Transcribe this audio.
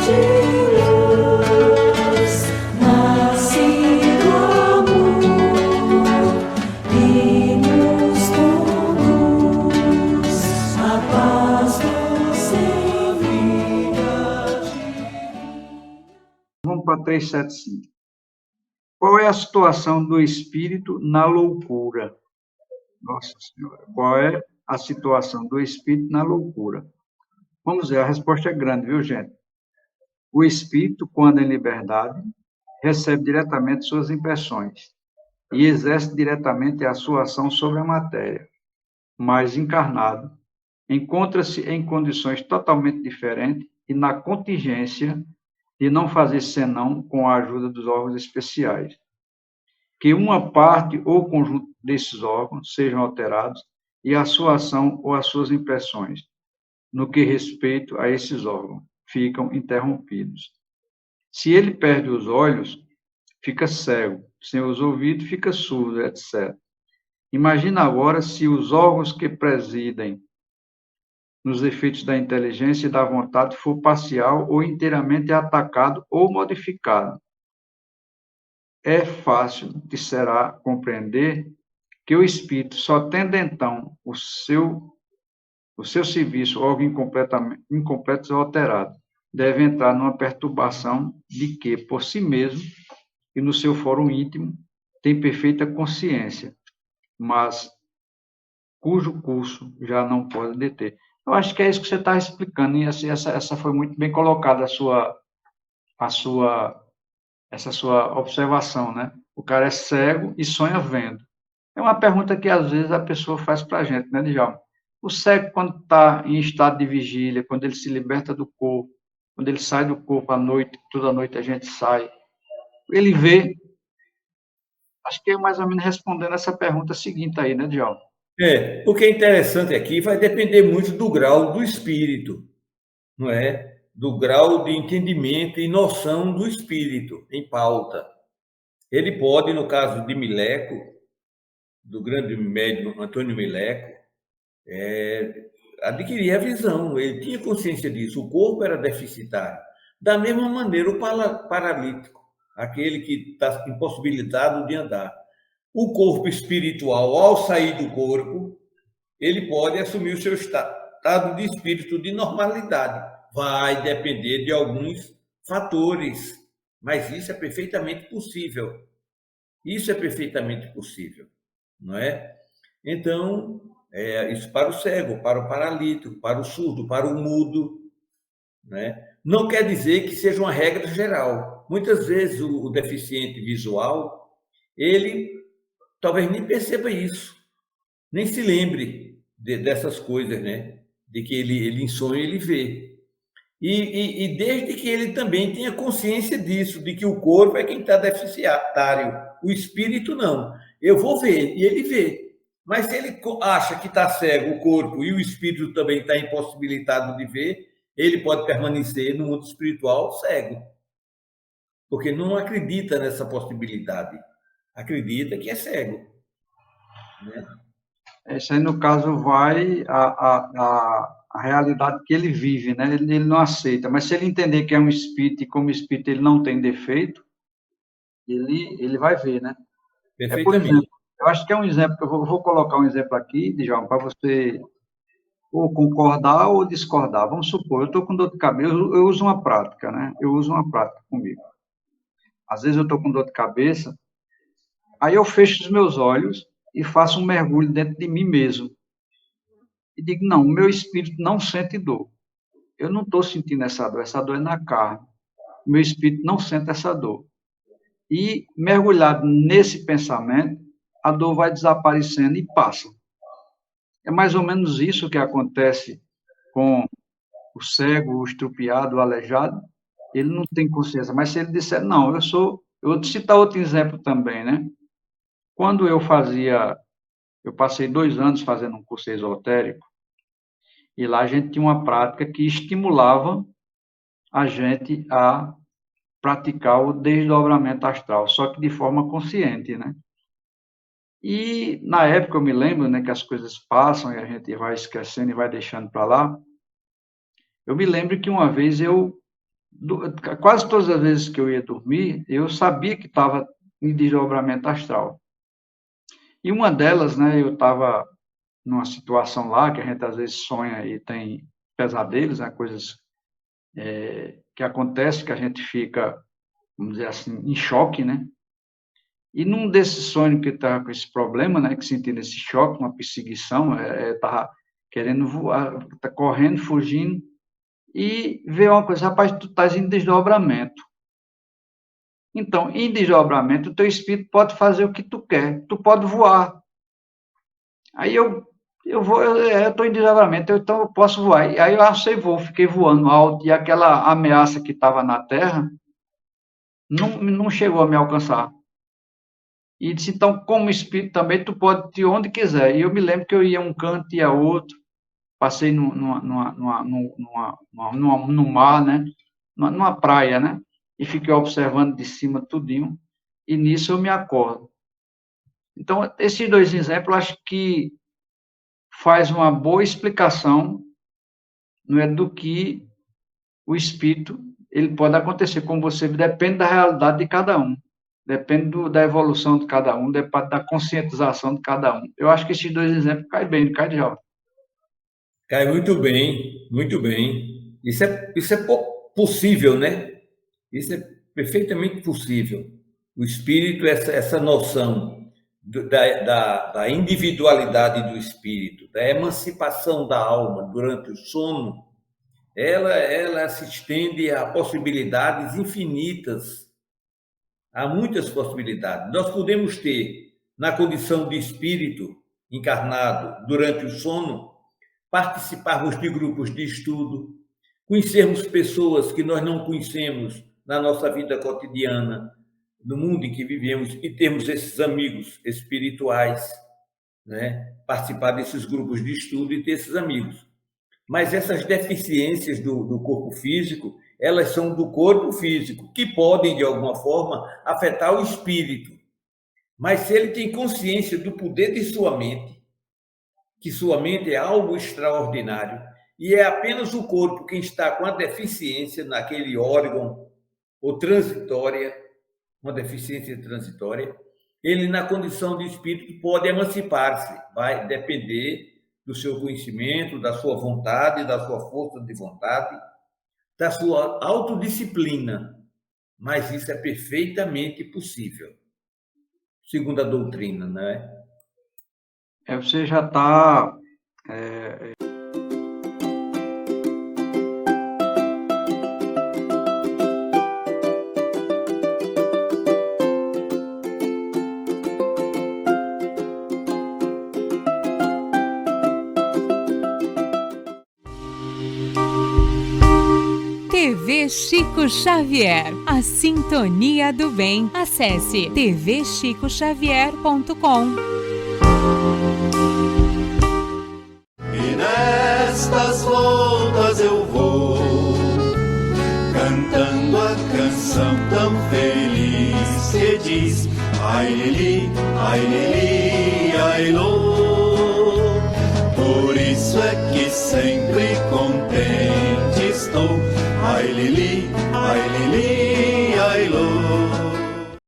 de luz, nascido amor, e nos conduz a paz nos envia. Vamos para 375. Qual é a situação do espírito na loucura? Nossa Senhora, qual é a situação do espírito na loucura? Vamos ver, a resposta é grande, viu, gente? O espírito, quando em liberdade, recebe diretamente suas impressões e exerce diretamente a sua ação sobre a matéria, mas encarnado, encontra-se em condições totalmente diferentes e na contingência de não fazer senão com a ajuda dos órgãos especiais. Que uma parte ou conjunto desses órgãos sejam alterados e a sua ação ou as suas impressões, no que respeita a esses órgãos, ficam interrompidos. Se ele perde os olhos, fica cego, sem os ouvidos, fica surdo, etc. Imagina agora se os órgãos que presidem nos efeitos da inteligência e da vontade for parcial ou inteiramente atacado ou modificado. É fácil de será compreender que o espírito, só tendo então o seu serviço algo incompleto ou alterado, deve entrar numa perturbação de que, por si mesmo e no seu fórum íntimo, tem perfeita consciência, mas cujo curso já não pode deter. Eu acho que é isso que você está explicando, e essa foi muito bem colocada essa sua observação, né? O cara é cego e sonha vendo. É uma pergunta que, às vezes, a pessoa faz para a gente, né, Djalma? O cego, quando está em estado de vigília, quando ele se liberta do corpo, quando ele sai do corpo à noite, toda noite a gente sai, ele vê. Acho que é mais ou menos respondendo essa pergunta seguinte aí, né, Djalma? O que é interessante aqui vai depender muito do grau do espírito, não é? Do grau de entendimento e noção do espírito em pauta. Ele pode, no caso de Mileco, do grande médium Antônio Mileco, adquirir a visão. Ele tinha consciência disso. O corpo era deficitário. Da mesma maneira, o paralítico, aquele que está impossibilitado de andar. O corpo espiritual, ao sair do corpo, ele pode assumir o seu estado de espírito de normalidade. Vai depender de alguns fatores, mas isso é perfeitamente possível. Isso é perfeitamente possível, não é? Então, isso para o cego, para o paralítico, para o surdo, para o mudo, né? Não quer dizer que seja uma regra geral. Muitas vezes o deficiente visual, ele talvez nem perceba isso, nem se lembre dessas coisas, né? De que ele em sonho ele vê. E desde que ele também tenha consciência disso, de que o corpo é quem está deficitário, o espírito não. Eu vou ver, e ele vê. Mas se ele acha que está cego o corpo e o espírito também está impossibilitado de ver, ele pode permanecer no mundo espiritual cego. Porque não acredita nessa possibilidade. Acredita que é cego. Né? Isso aí, no caso, vai a realidade que ele vive, né? Ele não aceita. Mas se ele entender que é um espírito e como espírito ele não tem defeito, ele vai ver, né? Por exemplo, eu acho que é um exemplo, que eu vou colocar um exemplo aqui, Djalma, para você ou concordar ou discordar. Vamos supor, eu estou com dor de cabeça, eu uso uma prática, né? Eu uso uma prática comigo. Às vezes eu estou com dor de cabeça, aí eu fecho os meus olhos e faço um mergulho dentro de mim mesmo. E digo, não, o meu espírito não sente dor. Eu não estou sentindo essa dor é na carne. O meu espírito não sente essa dor. E, mergulhado nesse pensamento, a dor vai desaparecendo e passa. É mais ou menos isso que acontece com o cego, o estrupiado, o aleijado. Ele não tem consciência, mas se ele disser, não, eu vou citar outro exemplo também, né? Quando eu passei 2 anos fazendo um curso esotérico, e lá a gente tinha uma prática que estimulava a gente a praticar o desdobramento astral, só que de forma consciente, né? E, na época, eu me lembro, né, que as coisas passam e a gente vai esquecendo e vai deixando para lá. Eu me lembro que uma vez eu Quase todas as vezes que eu ia dormir, eu sabia que estava em desdobramento astral. E uma delas, né, eu estava numa situação lá, que a gente às vezes sonha e tem pesadelos, né, coisas que acontecem, que a gente fica, vamos dizer assim, em choque, né? E num desses sonhos que eu estava com esse problema, né, que sentindo esse choque, uma perseguição, estava querendo voar, tá correndo, fugindo, e veio uma coisa, rapaz, tu estás em desdobramento. Então, em desdobramento, o teu espírito pode fazer o que tu quer, tu pode voar. Aí eu estou em desdobramento, então eu posso voar. E aí eu arcei voo, fiquei voando alto, e aquela ameaça que estava na Terra não chegou a me alcançar. E disse, então, como espírito também, tu pode ir onde quiser. E eu me lembro que eu ia a um canto, ia a outro, passei no mar, né? Numa praia, né? E fiquei observando de cima tudinho, e nisso eu me acordo. Então, esses dois exemplos, acho que faz uma boa explicação, não é, do que o espírito, ele pode acontecer com você, depende da realidade de cada um. Depende da evolução de cada um, depende da conscientização de cada um. Eu acho que esses dois exemplos caem bem, não cai, Djalma? Cai muito bem, muito bem. Isso é possível, né? Isso é perfeitamente possível. O espírito, essa noção da individualidade do espírito, da emancipação da alma durante o sono, ela se estende a possibilidades infinitas. Há muitas possibilidades. Nós podemos ter, na condição de espírito encarnado durante o sono, participarmos de grupos de estudo, conhecermos pessoas que nós não conhecemos na nossa vida cotidiana, no mundo em que vivemos, e termos esses amigos espirituais, né? Participar desses grupos de estudo e ter esses amigos. Mas essas deficiências do corpo físico, elas são do corpo físico, que podem, de alguma forma, afetar o espírito. Mas se ele tem consciência do poder de sua mente, que sua mente é algo extraordinário, e é apenas o corpo quem está com a deficiência naquele órgão, ou transitória, uma deficiência transitória, ele, na condição de espírito, pode emancipar-se. Vai depender do seu conhecimento, da sua vontade, da sua força de vontade, da sua autodisciplina. Mas isso é perfeitamente possível, segundo a doutrina, não é? Você já está... TV Chico Xavier, a sintonia do bem. Acesse tvchicoxavier.com. E nestas voltas eu vou cantando a canção tão feliz que diz: ai lili, ai lô. Por isso é que sempre contente